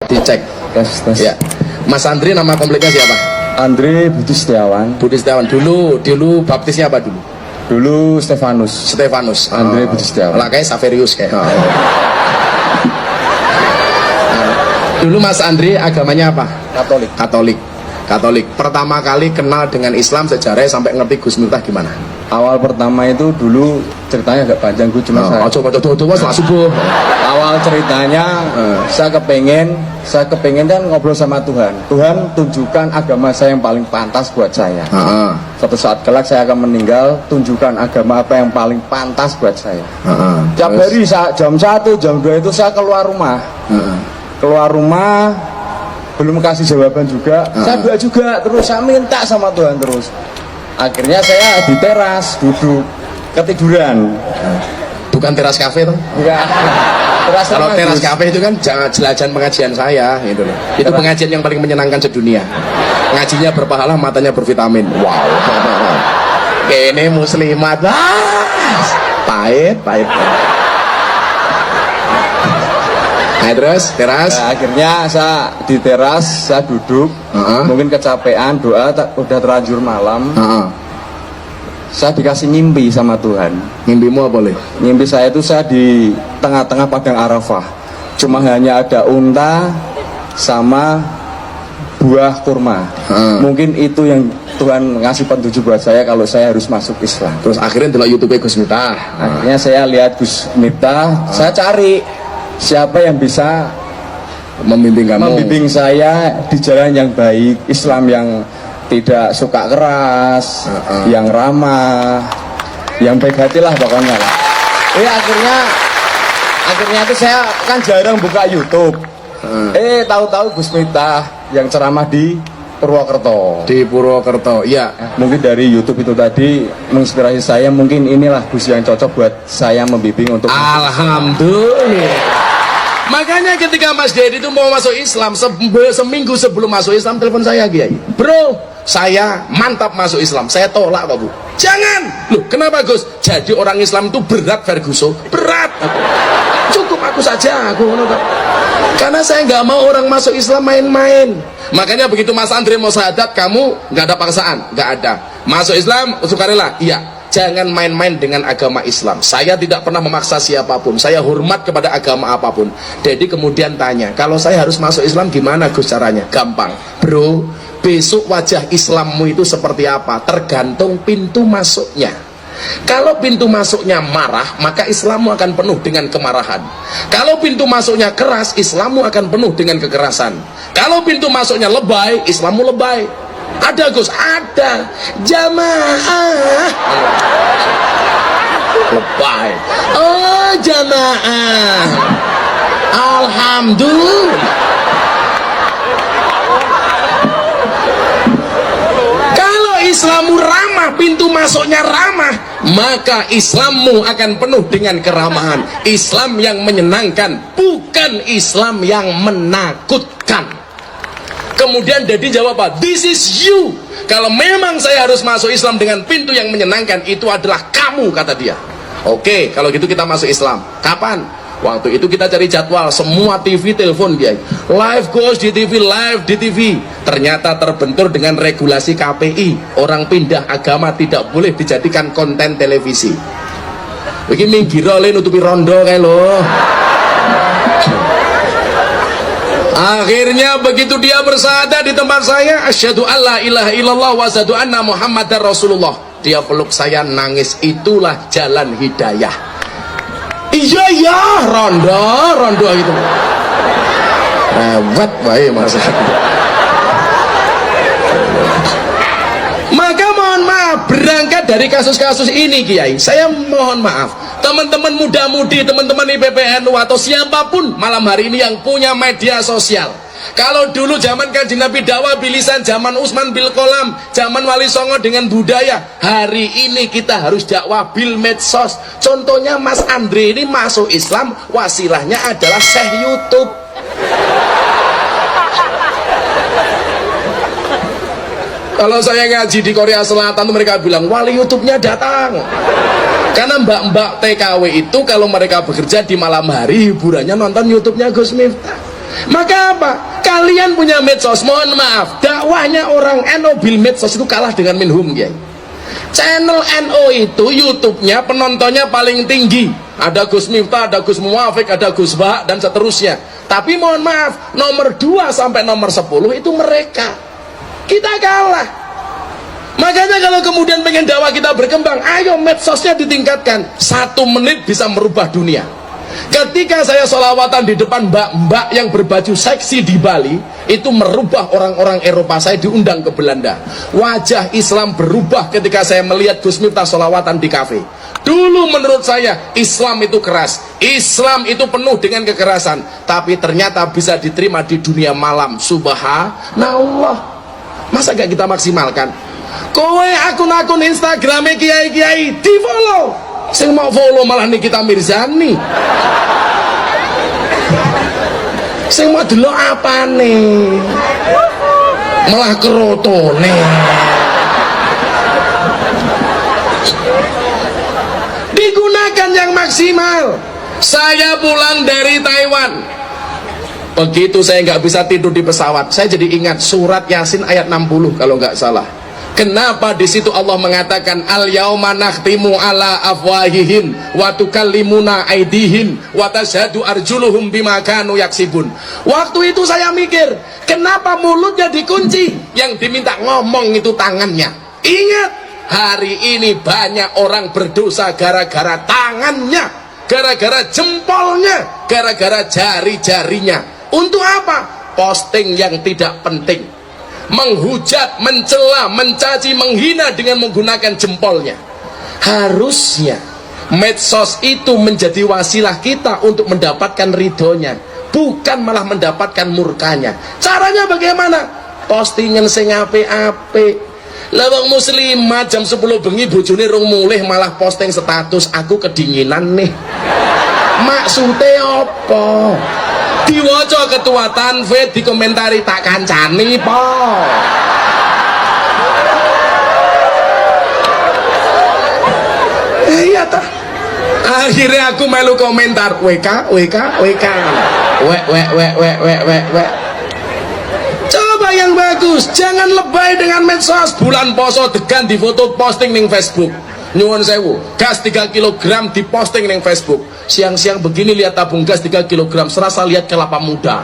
Dicek. Tes. Ya. Mas Andri nama komplitnya siapa? Andri Budi Setiawan. Budi Setiawan. Dulu baptisnya apa dulu? Dulu Stefanus. Stefanus. Andri Budi Setiawan. Lah kayak Saverius kayak. Dulu Mas Andri agamanya apa? Katolik. Pertama kali kenal dengan Islam sejarahnya sampai ngerti Gus Miftah gimana? Awal pertama itu dulu ceritanya agak panjang, gue cuma Coba setelah subuh. Awal ceritanya saya kepengen kan ngobrol sama Tuhan. Tuhan tunjukkan agama saya yang paling pantas buat saya. Suatu saat kelak saya akan meninggal, tunjukkan agama apa yang paling pantas buat saya. Tiap hari jam 1, jam 2 itu saya keluar rumah. Keluar rumah belum kasih jawaban juga. Saya doa juga terus, saya minta sama Tuhan terus. Akhirnya saya di teras duduk ketiduran. Bukan teras kafe tuh? Enggak. Kalau teras kafe itu kan jelajan pengajian saya gitu loh. Itu pengajian yang paling menyenangkan sedunia. Ngajinya berpahala, matanya bervitamin. Wow. Ini muslimat. Pahit. Nah, terus teras. Nah, akhirnya saya di teras, saya duduk. Mungkin kecapean, doa udah terlanjur malam. Saya dikasih mimpi sama Tuhan. Mimpimu apa boleh? Mimpi saya itu saya di tengah-tengah padang Arafah. Cuma hanya ada unta sama buah kurma. Mungkin itu yang Tuhan ngasih petunjuk buat saya kalau saya harus masuk Islam. Terus akhirnya delok YouTube Gus Miftah. Akhirnya saya lihat Gus Miftah, saya cari siapa yang bisa membimbing saya di jalan yang baik, Islam yang tidak suka keras, yang ramah, yang baik hati lah pokoknya lah. Akhirnya itu saya kan jarang buka YouTube. Tahu-tahu Gus Miftah yang ceramah di Purwokerto. Di Purwokerto, iya. Mungkin dari YouTube itu tadi menginspirasi saya, mungkin inilah Gus yang cocok buat saya membimbing untuk. Alhamdulillah. Makanya ketika Mas Dedi itu mau masuk Islam, seminggu sebelum masuk Islam telepon saya, Kiai. Bro, saya mantap masuk Islam. Saya tolak, Pak Bu. Jangan. Loh, kenapa Gus? Jadi orang Islam itu berat, Ferguson. Berat. Cukup aku saja, karena saya nggak mau orang masuk Islam main-main. Makanya begitu Mas Andri mau syahadat, kamu nggak ada paksaan, nggak ada. Masuk Islam sukarela, iya. Jangan main-main dengan agama Islam. Saya tidak pernah memaksa siapapun. Saya hormat kepada agama apapun. Jadi kemudian tanya, kalau saya harus masuk Islam gimana Gus caranya? Gampang, bro. Besok wajah Islammu itu seperti apa? Tergantung pintu masuknya. Kalau pintu masuknya marah, maka Islammu akan penuh dengan kemarahan. Kalau pintu masuknya keras, Islammu akan penuh dengan kekerasan. Kalau pintu masuknya lebay, Islammu lebay. Ada Gus, ada jamaah lebay. Oh jamaah, alhamdulillah. Kalau Islammu ramah, pintu masuknya ramah, maka Islammu akan penuh dengan keramahan. Islam yang menyenangkan, bukan Islam yang menakutkan. Kemudian Dedi jawab apa? This is you. Kalau memang saya harus masuk Islam dengan pintu yang menyenangkan, itu adalah kamu, kata dia. Oke, kalau gitu kita masuk Islam. Kapan? Waktu itu kita cari jadwal, semua TV telepon dia. Live Gus di TV, live di TV. Ternyata terbentur dengan regulasi KPI. Orang pindah agama tidak boleh dijadikan konten televisi. Begini minggir oleh nutupi rondo kayak lo. Akhirnya begitu dia bersyahadat di tempat saya, asyhadu alla ilaha illallah wa asyhadu anna muhammadar rasulullah. Dia peluk saya, nangis. Itulah jalan hidayah. Iya rondo gitu. Rewet bae Mas. Maka mohon maaf, berangkat dari kasus-kasus ini Kiai, saya mohon maaf teman-teman muda-mudi, teman-teman IPPNU atau siapapun malam hari ini yang punya media sosial. Kalau dulu zaman Kanjeng Nabi dakwah bilisan, zaman Utsman bil kolam, zaman Wali Songo dengan budaya, hari ini kita harus dakwah bil medsos. Contohnya Mas Andri ini masuk Islam, wasilahnya adalah Syekh YouTube. Kalau saya ngaji di Korea Selatan, mereka bilang wali YouTube-nya datang. Karena mbak-mbak TKW itu kalau mereka bekerja di malam hari, hiburannya nonton YouTube-nya Gus Miftah. Maka apa? Kalian punya medsos, mohon maaf, dakwahnya orang NU bil medsos itu kalah dengan minhum, Kiai. Channel NU itu YouTube-nya penontonnya paling tinggi. Ada Gus Miftah, ada Gus Muwafiq, ada Gus Bah, dan seterusnya. Tapi mohon maaf, nomor 2 sampai nomor 10 itu mereka. Kita kalah. Makanya kalau kemudian pengen dakwah kita berkembang, ayo medsosnya ditingkatkan. 1 menit bisa merubah dunia. Ketika saya sholawatan di depan mbak-mbak yang berbaju seksi di Bali, itu merubah orang-orang Eropa. Saya diundang ke Belanda. Wajah Islam berubah ketika saya melihat Gus Miftah sholawatan di kafe. Dulu menurut saya Islam itu keras, Islam itu penuh dengan kekerasan, tapi ternyata bisa diterima di dunia malam. Subhanallah. Masa gak kita maksimalkan? Kowe akun-akun Instagramnya kiai-kiai di follow, sing mau follow malah Nikita Mirzani, sing mau delok apane malah kerotone. Digunakan yang maksimal. Saya pulang dari Taiwan, begitu saya nggak bisa tidur di pesawat, saya jadi ingat surat Yasin ayat 60 kalau nggak salah. Kenapa di situ Allah mengatakan al yauma nakhtimu ala afwahihim wa tukallimuna aydihim wa tashhadu arjuluhum bima kanu yaksibun. Waktu itu saya mikir, kenapa mulutnya dikunci, yang diminta ngomong itu tangannya. Ingat, hari ini banyak orang berdosa gara-gara tangannya, gara-gara jempolnya, gara-gara jari-jarinya. Untuk apa? Posting yang tidak penting, menghujat, mencela, mencaci, menghina dengan menggunakan jempolnya. Harusnya medsos itu menjadi wasilah kita untuk mendapatkan ridhonya, bukan malah mendapatkan murkanya. Caranya bagaimana? Postingan sing apik-apik. Lawang muslimah jam 10 bengi bojone rung mulih malah posting status aku kedinginan nih. Maksudnya apa? Diwaca ketua tanfid, dikomentari tak kancani po. Iya ta. Akhirnya aku melu komentar WK. Coba yang bagus, jangan lebay dengan medsos. Bulan poso degan di foto posting ning Facebook. Nyuwun sewu, gas 3 kg diposting ning Facebook. Siang-siang begini lihat tabung gas 3 kg, serasa lihat kelapa muda.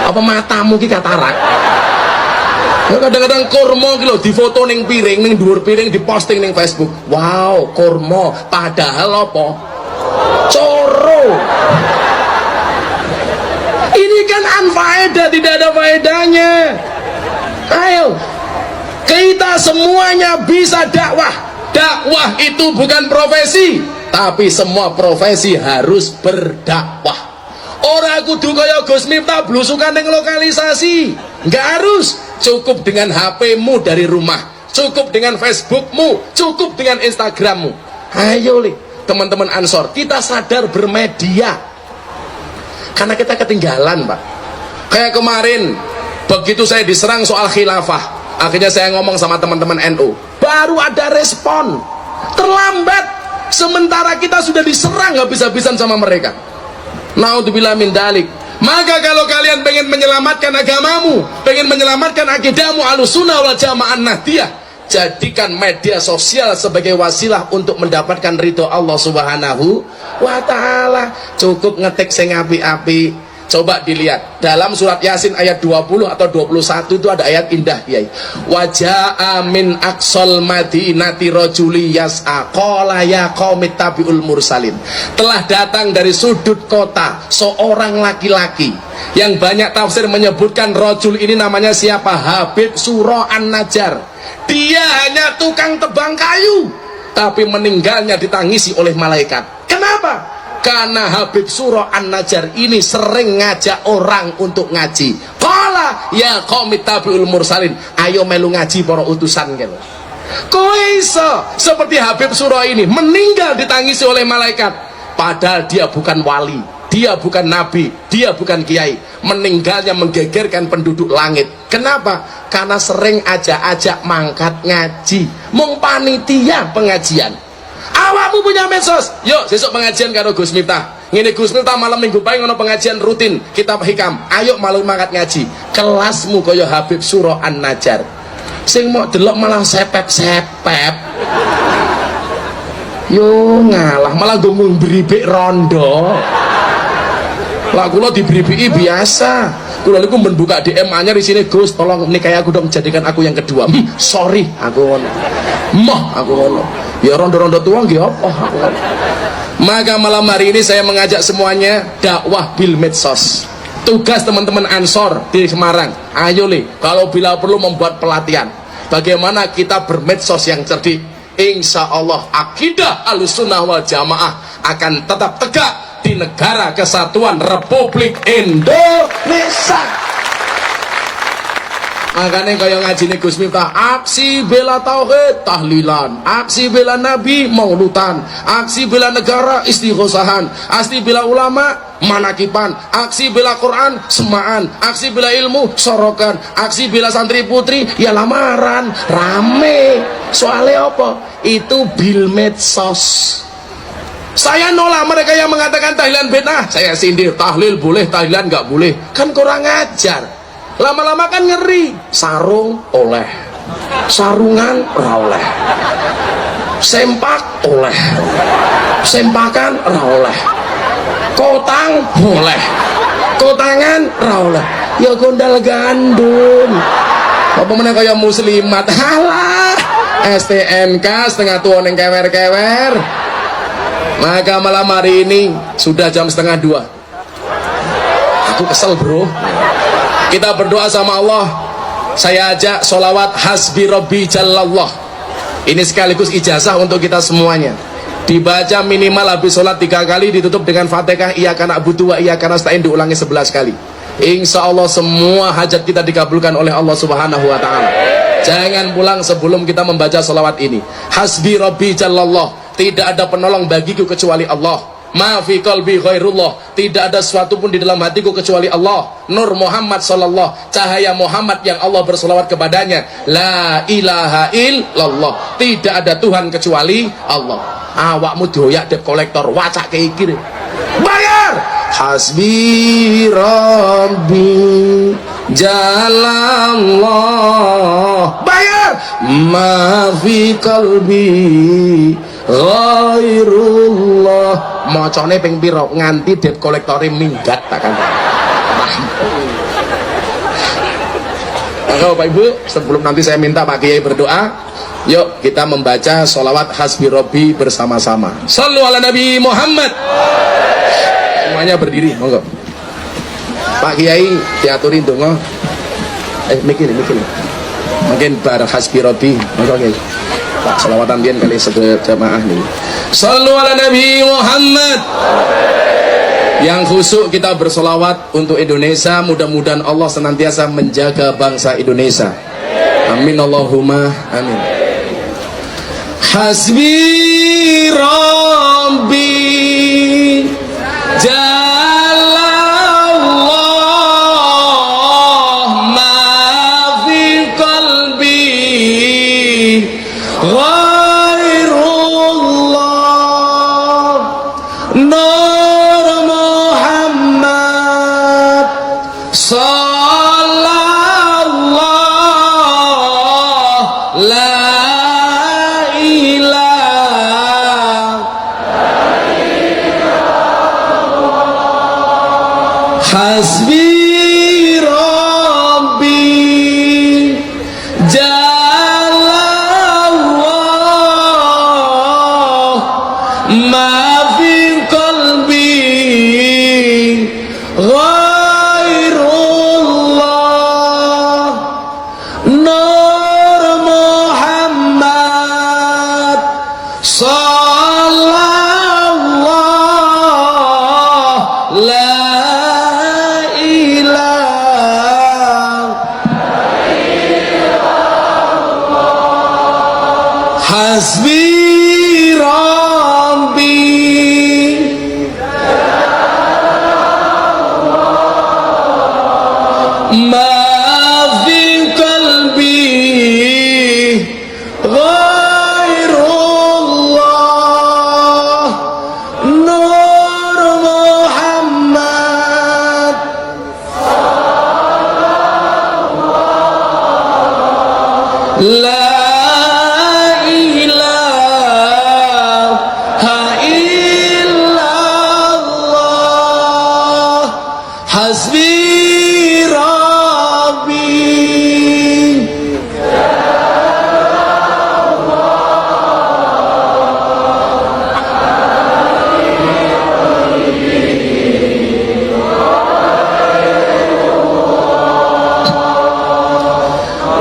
Apa matamu ki katarak? Kadang-kadang kurma ki lho difoto ning piring, ning dhuwur piring diposting ning Facebook. Wow, kurma, padahal apa? Coro. Ini kan anfaedah, tidak ada faedahnya. Ayo, kita semuanya bisa dakwah. Dakwah itu bukan profesi, tapi semua profesi harus berdakwah. Ora kudu kaya Gus Miftah blusukan ning lokalisasi. Enggak harus. Cukup dengan HP-mu dari rumah, cukup dengan Facebook-mu, cukup dengan Instagram-mu. Ayo li, teman-teman Ansor, kita sadar bermedia. Karena kita ketinggalan, Pak. Kayak kemarin, begitu saya diserang soal khilafah, akhirnya saya ngomong sama teman-teman NU, baru ada respon. Terlambat, sementara kita sudah diserang habis-habisan sama mereka. Naudzubillah min dalik. Maka kalau kalian pengen menyelamatkan agamamu, pengen menyelamatkan akidahmu Ahlussunnah wal Jamaah Nahdiyah, jadikan media sosial sebagai wasilah untuk mendapatkan ridho Allah Subhanahu wa ta'ala. Cukup ngetik sing api-api. Coba dilihat dalam surat Yasin ayat 20 atau 21 itu ada ayat indah, Kiai. Waja'a min aqsal madinati rajuli yas'a qala ya qaumi tabi'ul mursalin. Telah datang dari sudut kota seorang laki-laki yang banyak tafsir menyebutkan rajul ini namanya siapa? Habib Surah An-Najjar. Dia hanya tukang tebang kayu, tapi meninggalnya ditangisi oleh malaikat. Kenapa? Karena Habib Surah An-Najjar ini sering ngajak orang untuk ngaji. Qala ya qaumi tabi'ul mursalin, ayo melu ngaji para utusan kan. Kowe iso seperti Habib Surah ini meninggal ditangisi oleh malaikat, padahal dia bukan wali, dia bukan nabi, dia bukan kiai. Meninggalnya menggegerkan penduduk langit. Kenapa? Karena sering ajak-ajak mangkat ngaji, mung panitia pengajian. Awakmu punya medsos, yuk besok pengajian karo Gus Miftah. ngene Gus Miftah malam minggu pagi ngono pengajian rutin kitab hikam, ayo malam mangkat ngaji kelasmu kaya Habib Surah An-Najjar sing mau delok malah sepep-sepep yo ngalah malah gue beribik rondo lah kula diberi biasa kula niku membuka DM anyar di sini Gus tolong nikahi aku dong jadikan aku yang kedua sorry aku ngono aku ngono ya rondo-rondo tua nggih apa aku ngono. Maka malam hari ini saya mengajak semuanya dakwah bil medsos. Tugas teman-teman Ansor di Semarang, ayo kalau bila perlu membuat pelatihan bagaimana kita bermedsos yang cerdik. Insya Allah akidah Ahlussunnah wal Jamaah akan tetap tegak di negara kesatuan Republik Indonesia. Makanya kaya ngaji nih Gus Miftah, aksi bela tauhid tahlilan, aksi bela nabi maulutan, aksi bela negara istighosahan, aksi bela ulama manakipan, aksi bela Quran semaan, aksi bela ilmu sorokan, aksi bela santri putri ya lamaran rame. Soalnya apa? Itu bil medsos. Saya nolak mereka yang mengatakan tahlilan bid'ah. Saya sindir, tahlil boleh, tahlilan nggak boleh. Kan kurang ajar. Lama-lama kan ngeri. Sarung oleh, sarungan oleh, sempak oleh, sempakan oleh, kotang boleh, kotangan oleh. Ya gondal gandum. Apa meneh kaya muslimat. Halah. STNK setengah tua neng kewer-kewer. Maka malam hari ini sudah jam 1:30. Aku kesel bro. Kita berdoa sama Allah. Saya ajak sholawat hasbi rabbi jallallah. Ini sekaligus ijazah untuk kita semuanya. Dibaca minimal habis sholat 3 kali, ditutup dengan Fatihah iyyaka na'budu wa iyyaka nasta'in, diulangi 11 kali. Insya Allah semua hajat kita dikabulkan oleh Allah Subhanahu wa ta'ala. Jangan pulang sebelum kita membaca sholawat ini. Hasbi rabbi jallallah. Tidak ada penolong bagiku kecuali Allah. Ma fi qalbi ghairullah. Tidak ada sesuatu pun di dalam hatiku kecuali Allah. Nur Muhammad sallallahu, cahaya Muhammad yang Allah berselawat kepadanya. La ilaha illallah. Tidak ada Tuhan kecuali Allah. Awakmu doyak debt kolektor, wacak keikir. Bayar. Hasbi rabbi jalallah. Bayar. Ma fi qalbi ghairullah. Mocone ping pira nganti debt kolektore minggat tak kan. Maka Bapak Ibu, sebelum nanti saya minta Pak Kiai berdoa, yuk kita membaca sholawat hasbi robbi bersama-sama. Shallu ala Nabi Muhammad. Semuanya berdiri, monggo. Pak Kiai diaturin donga. Mikir. Mungkin bar hasbi robbi, monggo Kiai. Pak selawatan biyen kali jamaah nih. Shallu ala Nabi Muhammad. Yang khusyuk kita bersolawat untuk Indonesia, mudah-mudahan Allah senantiasa menjaga bangsa Indonesia. Amin Allahumma amin. Hasbi Rabbi Jalallah ma fi qalbi ghairullah Nur Muhammad sallallahu la hasbi rabbi jalallah ma fi qalbi ghairullah Nur Muhammad sallallahu la hasbi rabbi ma fi qalbi ghairullah Nur La ilaha illallah hasbi rabbi.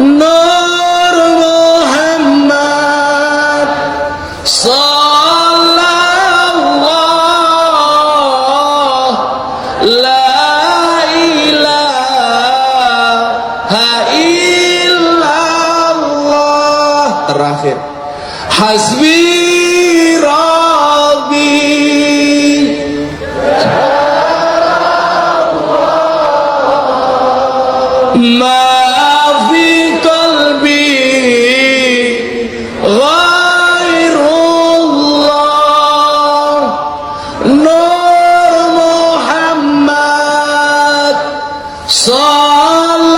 Nur Muhammad sallallahu la ilaha illallah. Terakhir hasbi rabbi. Ma fi qalbi ghairullah. Nur Muhammad sallallahu